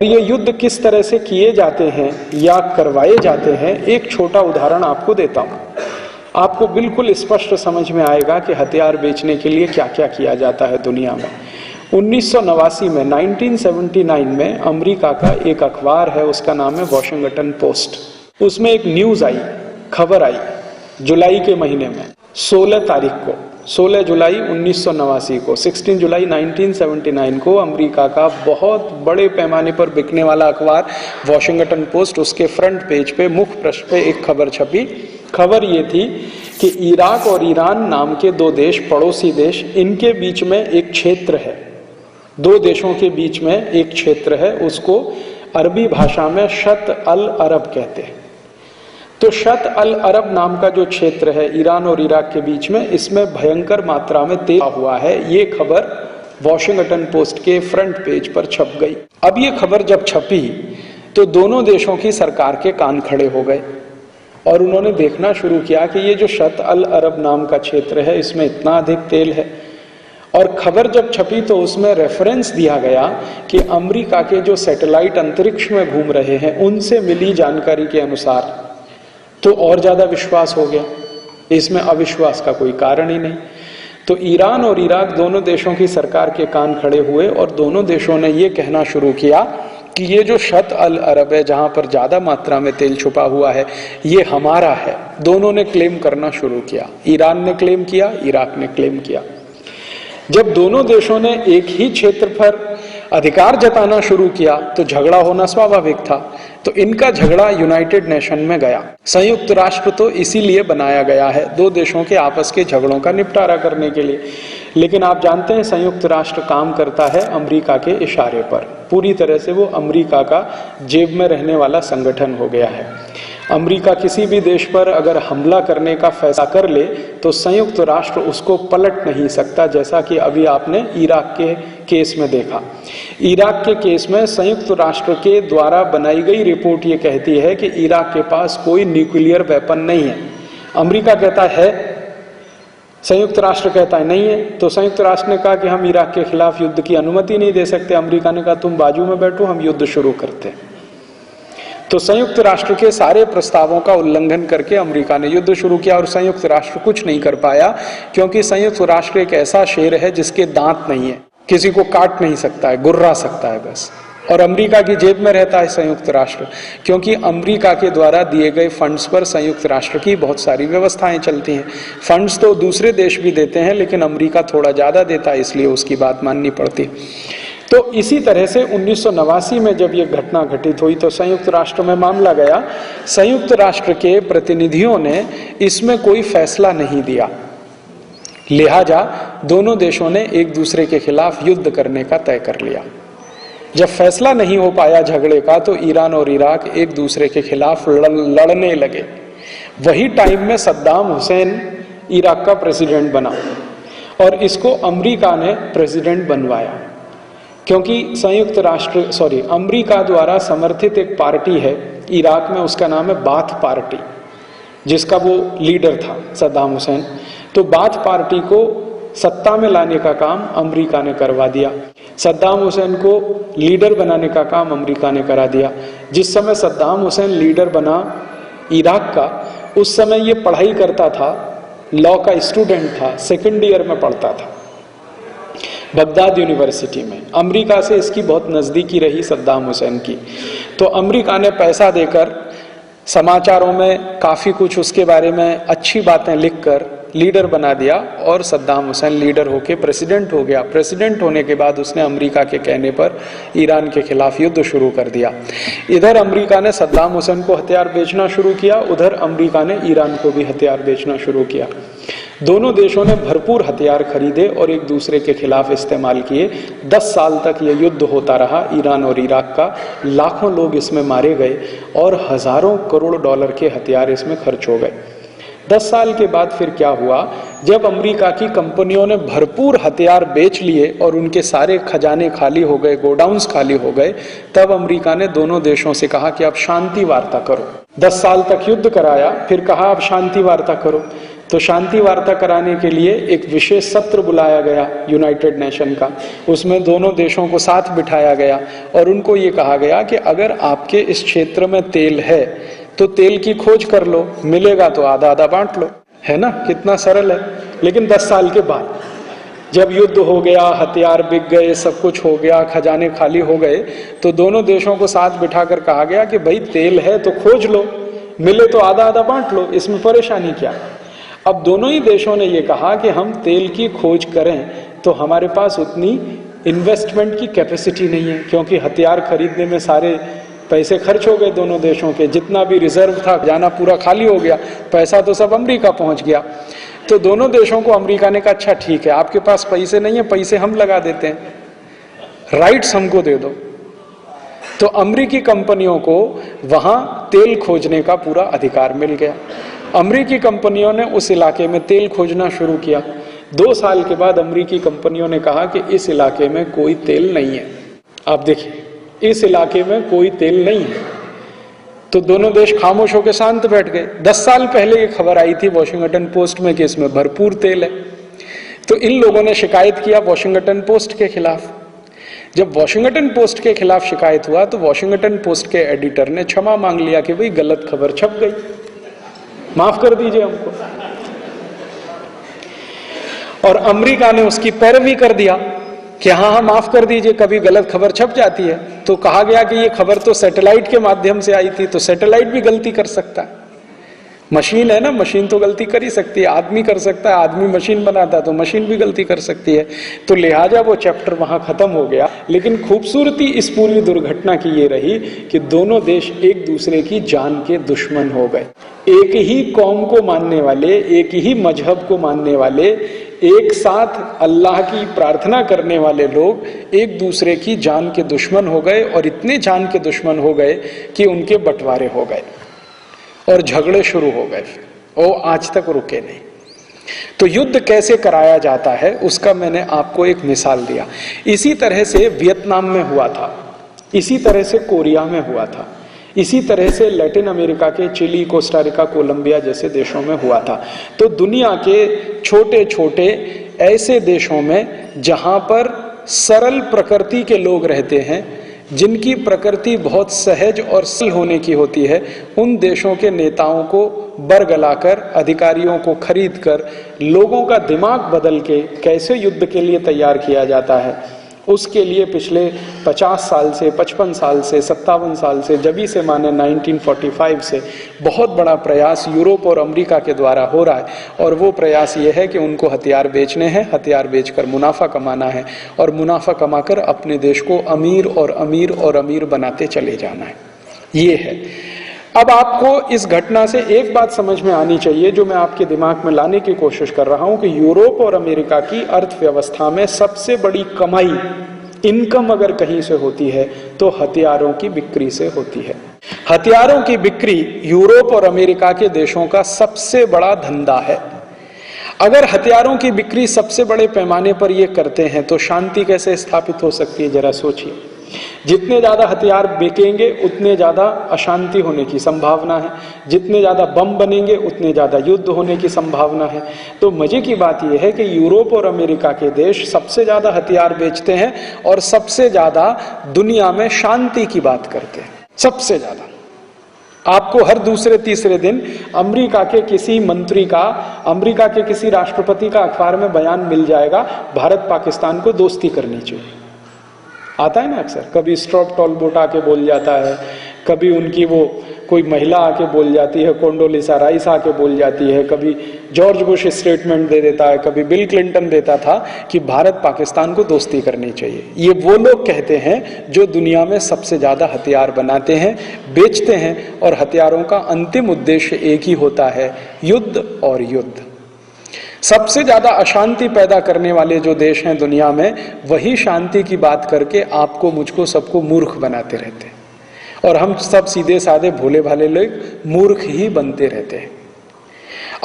ये युद्ध किस तरह से किए जाते हैं या करवाए जाते हैं, एक छोटा उदाहरण आपको देता हूं। आपको बिल्कुल स्पष्ट समझ में आएगा कि हथियार बेचने के लिए क्या क्या किया जाता है दुनिया में। 1989 में 1979 में अमेरिका का एक अखबार है, उसका नाम है वॉशिंगटन पोस्ट। उसमें एक न्यूज आई, खबर आई जुलाई के महीने में 16 तारीख को, 16 जुलाई 1989 को, 16 जुलाई 1979 को अमेरिका का बहुत बड़े पैमाने पर बिकने वाला अखबार वॉशिंगटन पोस्ट, उसके फ्रंट पेज पे मुख्य पृष्ठ पे एक खबर छपी। खबर ये थी कि इराक और ईरान नाम के दो देश, पड़ोसी देश, इनके बीच में एक क्षेत्र है, दो देशों के बीच में एक क्षेत्र है, उसको अरबी भाषा में शत अल अरब कहते हैं। तो शत अल अरब नाम का जो क्षेत्र है ईरान और इराक के बीच में, इसमें भयंकर मात्रा में तेल हुआ है। ये खबर वॉशिंगटन पोस्ट के फ्रंट पेज पर छप गई। अब ये खबर जब छपी तो दोनों देशों की सरकार के कान खड़े हो गए और उन्होंने देखना शुरू किया कि ये जो शत अल अरब नाम का क्षेत्र है इसमें इतना अधिक तेल है। और खबर जब छपी तो उसमें रेफरेंस दिया गया कि अमेरिका के जो सैटेलाइट अंतरिक्ष में घूम रहे हैं उनसे मिली जानकारी के अनुसार, तो और ज्यादा विश्वास हो गया। इसमें अविश्वास का कोई कारण ही नहीं। तो ईरान और इराक दोनों देशों की सरकार के कान खड़े हुए और दोनों देशों ने ये कहना शुरू किया कि ये जो शत अल अरब है जहां पर ज्यादा मात्रा में तेल छुपा हुआ है ये हमारा है। दोनों ने क्लेम करना शुरू किया, ईरान ने क्लेम किया, इराक ने क्लेम किया। जब दोनों देशों ने एक ही क्षेत्र पर अधिकार जताना शुरू किया तो झगड़ा होना स्वाभाविक था। तो इनका झगड़ा यूनाइटेड नेशन में गया। संयुक्त राष्ट्र तो इसीलिए बनाया गया है, दो देशों के आपस के झगड़ों का निपटारा करने के लिए। लेकिन आप जानते हैं संयुक्त राष्ट्र काम करता है अमेरिका के इशारे पर, पूरी तरह से वो अमेरिका का जेब में रहने वाला संगठन हो गया है। अमेरिका किसी भी देश पर अगर हमला करने का फैसला कर ले तो संयुक्त राष्ट्र उसको पलट नहीं सकता, जैसा कि अभी आपने इराक के केस में देखा। इराक के केस में संयुक्त राष्ट्र के द्वारा बनाई गई रिपोर्ट ये कहती है कि इराक के पास कोई न्यूक्लियर वेपन नहीं है। अमेरिका कहता है, संयुक्त राष्ट्र कहता है नहीं है। तो संयुक्त राष्ट्र ने कहा कि हम इराक के खिलाफ युद्ध की अनुमति नहीं दे सकते। अमेरिका ने कहा तुम बाजू में बैठो, हम युद्ध शुरू करते हैं। तो संयुक्त राष्ट्र के सारे प्रस्तावों का उल्लंघन करके अमेरिका ने युद्ध शुरू किया और संयुक्त राष्ट्र कुछ नहीं कर पाया, क्योंकि संयुक्त राष्ट्र एक ऐसा शेर है जिसके दांत नहीं है, किसी को काट नहीं सकता है, गुर्रा सकता है बस। और अमेरिका की जेब में रहता है संयुक्त राष्ट्र, क्योंकि अमेरिका के द्वारा दिए गए फंड्स पर संयुक्त राष्ट्र की बहुत सारी व्यवस्थाएं चलती हैं। फंड्स तो दूसरे देश भी देते हैं लेकिन अमेरिका थोड़ा ज्यादा देता है, इसलिए उसकी बात माननी पड़ती। तो इसी तरह से 1989 में जब ये घटना घटित हुई तो संयुक्त राष्ट्र में मामला गया। संयुक्त राष्ट्र के प्रतिनिधियों ने इसमें कोई फैसला नहीं दिया, लिहाजा दोनों देशों ने एक दूसरे के खिलाफ युद्ध करने का तय कर लिया। जब फैसला नहीं हो पाया झगड़े का तो ईरान और इराक एक दूसरे के खिलाफ लड़ने लगे। वही टाइम में सद्दाम हुसैन इराक का प्रेसिडेंट बना और इसको अमेरिका ने प्रेसिडेंट बनवाया, क्योंकि अमेरिका द्वारा समर्थित एक पार्टी है इराक में, उसका नाम है बाथ पार्टी, जिसका वो लीडर था सद्दाम हुसैन। तो बाथ पार्टी को सत्ता में लाने का काम अमेरिका ने करवा दिया। सद्दाम हुसैन को लीडर बनाने का काम अमेरिका ने करा दिया। जिस समय सद्दाम हुसैन लीडर बना इराक का, उस समय ये पढ़ाई करता था, लॉ का स्टूडेंट था, सेकेंड ईयर में पढ़ता था बगदाद यूनिवर्सिटी में। अमेरिका से इसकी बहुत नज़दीकी रही सद्दाम हुसैन की। तो अमेरिका ने पैसा देकर, समाचारों में काफ़ी कुछ उसके बारे में अच्छी बातें लिखकर लीडर बना दिया और सद्दाम हुसैन लीडर होके प्रेसिडेंट हो गया। प्रेसिडेंट होने के बाद उसने अमेरिका के कहने पर ईरान के खिलाफ युद्ध शुरू कर दिया। इधर अमेरिका ने सद्दाम हुसैन को हथियार बेचना शुरू किया, उधर अमेरिका ने ईरान को भी हथियार बेचना शुरू किया। दोनों देशों ने भरपूर हथियार खरीदे और एक दूसरे के खिलाफ इस्तेमाल किए। 10 साल तक यह युद्ध होता रहा ईरान और इराक का। लाखों लोग इसमें मारे गए और हजारों करोड़ डॉलर के हथियार इसमें खर्च हो गए। 10 साल के बाद फिर क्या हुआ, जब अमेरिका की कंपनियों ने भरपूर हथियार बेच लिए और उनके सारे खजाने खाली हो गए, गोडाउन्स खाली हो गए, तब अमेरिका ने दोनों देशों से कहा कि अब शांति वार्ता करो। 10 साल तक युद्ध कराया, फिर कहा अब शांति वार्ता करो। तो शांति वार्ता कराने के लिए एक विशेष सत्र बुलाया गया यूनाइटेड नेशन का। उसमें दोनों देशों को साथ बिठाया गया और उनको ये कहा गया कि अगर आपके इस क्षेत्र में तेल है तो तेल की खोज कर लो, मिलेगा तो आधा आधा बांट लो, है ना, कितना सरल है। लेकिन 10 साल के बाद जब युद्ध हो गया, हथियार बिक गए, सब कुछ हो गया, खजाने खाली हो गए, तो दोनों देशों को साथ बिठाकर कहा गया कि भाई तेल है तो खोज लो, मिले तो आधा आधा बांट लो, इसमें परेशानी क्या। अब दोनों ही देशों ने ये कहा कि हम तेल की खोज करें तो हमारे पास उतनी इन्वेस्टमेंट की कैपेसिटी नहीं है, क्योंकि हथियार खरीदने में सारे पैसे खर्च हो गए दोनों देशों के, जितना भी रिजर्व था जाना पूरा खाली हो गया, पैसा तो सब अमेरिका पहुंच गया। तो दोनों देशों को अमेरिका ने कहा अच्छा ठीक है, आपके पास पैसे नहीं है, पैसे हम लगा देते हैं, राइट्स हमको दे दो। तो अमेरिकी कंपनियों को वहां तेल खोजने का पूरा अधिकार मिल गया। अमेरिकी कंपनियों ने उस इलाके में तेल खोजना शुरू किया। 2 साल के बाद अमेरिकी कंपनियों ने कहा कि इस इलाके में कोई तेल नहीं है। आप देखिए, इस इलाके में कोई तेल नहीं है। तो दोनों देश खामोश होकर शांत बैठ गए। 10 साल पहले ये खबर आई थी वॉशिंगटन पोस्ट में कि इसमें भरपूर तेल है। तो इन लोगों ने शिकायत किया वॉशिंगटन पोस्ट के खिलाफ। जब वॉशिंगटन पोस्ट के खिलाफ शिकायत हुआ तो वॉशिंगटन पोस्ट के एडिटर ने क्षमा मांग लिया कि भाई गलत खबर छप गई, माफ कर दीजिए हमको। और अमेरिका ने उसकी पैरवी कर दिया कि हाँ माफ कर दीजिए, कभी गलत खबर छप जाती है। तो कहा गया कि ये खबर तो सैटेलाइट के माध्यम से आई थी, तो सैटेलाइट भी गलती कर सकता है, मशीन है ना, मशीन तो गलती कर ही सकती है, आदमी कर सकता है, आदमी मशीन बनाता है तो मशीन भी गलती कर सकती है। तो लिहाजा वो चैप्टर वहां खत्म हो गया। लेकिन खूबसूरती इस पूरी दुर्घटना की ये रही कि दोनों देश एक दूसरे की जान के दुश्मन हो गए। एक ही कौम को मानने वाले, एक ही मजहब को मानने वाले, एक साथ अल्लाह की प्रार्थना करने वाले लोग एक दूसरे की जान के दुश्मन हो गए, और इतने जान के दुश्मन हो गए कि उनके बंटवारे हो गए और झगड़े शुरू हो गए, और आज तक रुके नहीं। तो युद्ध कैसे कराया जाता है उसका मैंने आपको एक मिसाल दिया। इसी तरह से वियतनाम में हुआ था, इसी तरह से कोरिया में हुआ था, इसी तरह से लैटिन अमेरिका के चिली, कोस्टारिका, कोलंबिया जैसे देशों में हुआ था। तो दुनिया के छोटे छोटे ऐसे देशों में जहां पर सरल प्रकृति के लोग रहते हैं, जिनकी प्रकृति बहुत सहज और सरल होने की होती है, उन देशों के नेताओं को बरगलाकर, अधिकारियों को खरीदकर, लोगों का दिमाग बदल के कैसे युद्ध के लिए तैयार किया जाता है, उसके लिए पिछले 50 साल से, 55 साल से, 57 साल से, जब से माने 1945 से बहुत बड़ा प्रयास यूरोप और अमेरिका के द्वारा हो रहा है। और वो प्रयास ये है कि उनको हथियार बेचने हैं, हथियार बेचकर मुनाफा कमाना है, और मुनाफा कमाकर अपने देश को अमीर और अमीर और अमीर बनाते चले जाना है। ये है। अब आपको इस घटना से एक बात समझ में आनी चाहिए, जो मैं आपके दिमाग में लाने की कोशिश कर रहा हूं, कि यूरोप और अमेरिका की अर्थव्यवस्था में सबसे बड़ी कमाई, इनकम अगर कहीं से होती है तो हथियारों की बिक्री से होती है। हथियारों की बिक्री यूरोप और अमेरिका के देशों का सबसे बड़ा धंधा है। अगर हथियारों की बिक्री सबसे बड़े पैमाने पर ये करते हैं तो शांति कैसे स्थापित हो सकती है, जरा सोचिए। जितने ज्यादा हथियार बिकेंगे उतने ज्यादा अशांति होने की संभावना है, जितने ज्यादा बम बनेंगे उतने ज्यादा युद्ध होने की संभावना है। तो मजे की बात यह है कि यूरोप और अमेरिका के देश सबसे ज्यादा हथियार बेचते हैं और सबसे ज्यादा दुनिया में शांति की बात करते हैं, सबसे ज्यादा। आपको हर दूसरे तीसरे दिन अमेरिका के किसी मंत्री का, अमेरिका के किसी राष्ट्रपति का अखबार में बयान मिल जाएगा, भारत पाकिस्तान को दोस्ती करनी चाहिए। आता है ना अक्सर, कभी स्ट्रॉप टॉलबोट आके बोल जाता है, कभी उनकी वो कोई महिला आके बोल जाती है, कोंडोलिसा राइस आके बोल जाती है, कभी जॉर्ज बुश स्टेटमेंट दे देता है, कभी बिल क्लिंटन देता था कि भारत पाकिस्तान को दोस्ती करनी चाहिए। ये वो लोग कहते हैं जो दुनिया में सबसे ज्यादा हथियार बनाते हैं, बेचते हैं, और हथियारों का अंतिम उद्देश्य एक ही होता है, युद्ध और युद्ध। सबसे ज्यादा अशांति पैदा करने वाले जो देश हैं दुनिया में, वही शांति की बात करके आपको, मुझको, सबको मूर्ख बनाते रहते हैं, और हम सब सीधे साधे भोले भाले लोग मूर्ख ही बनते रहते हैं।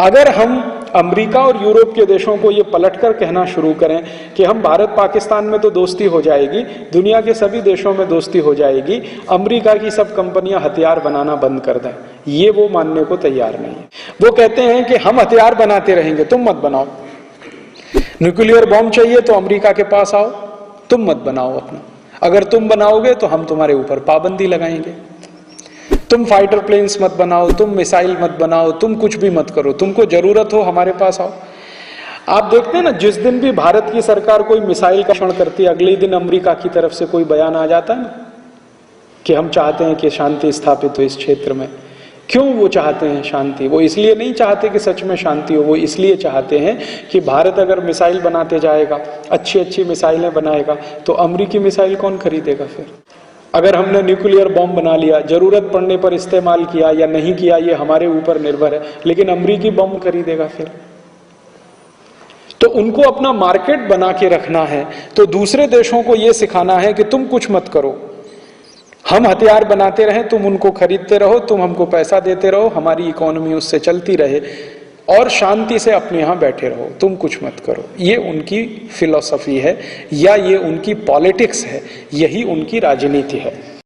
अगर हम अमेरिका और यूरोप के देशों को ये पलटकर कहना शुरू करें कि हम भारत पाकिस्तान में तो दोस्ती हो जाएगी, दुनिया के सभी देशों में दोस्ती हो जाएगी, अमेरिका की सब कंपनियां हथियार बनाना बंद कर दें, ये वो मानने को तैयार नहीं है। वो कहते हैं कि हम हथियार बनाते रहेंगे, तुम मत बनाओ। न्यूक्लियर बॉम्ब चाहिए तो अमेरिका के पास आओ, तुम मत बनाओ अपना। अगर तुम बनाओगे तो हम तुम्हारे ऊपर पाबंदी लगाएंगे। तुम फाइटर प्लेन्स मत बनाओ, तुम मिसाइल मत बनाओ, तुम कुछ भी मत करो, तुमको जरूरत हो हमारे पास आओ। आप देखते हैं ना, जिस दिन भी भारत की सरकार कोई मिसाइल का परीक्षण करती है, अगले दिन अमेरिका की तरफ से कोई बयान आ जाता है ना कि हम चाहते हैं कि शांति स्थापित हो इस क्षेत्र में। क्यों वो चाहते हैं शांति? वो इसलिए नहीं चाहते कि सच में शांति हो, वो इसलिए चाहते हैं कि भारत अगर मिसाइल बनाते जाएगा, अच्छी अच्छी मिसाइलें बनाएगा, तो अमेरिकी मिसाइल कौन खरीदेगा फिर? अगर हमने न्यूक्लियर बॉम्ब बना लिया, जरूरत पड़ने पर इस्तेमाल किया या नहीं किया ये हमारे ऊपर निर्भर है, लेकिन अमेरिकी बॉम्ब खरीदेगा फिर। तो उनको अपना मार्केट बना के रखना है, तो दूसरे देशों को यह सिखाना है कि तुम कुछ मत करो, हम हथियार बनाते रहें, तुम उनको खरीदते रहो, तुम हमको पैसा देते रहो, हमारी इकोनॉमी उससे चलती रहे और शांति से अपने यहां बैठे रहो, तुम कुछ मत करो। ये उनकी फिलॉसफी है या ये उनकी पॉलिटिक्स है, यही उनकी राजनीति है।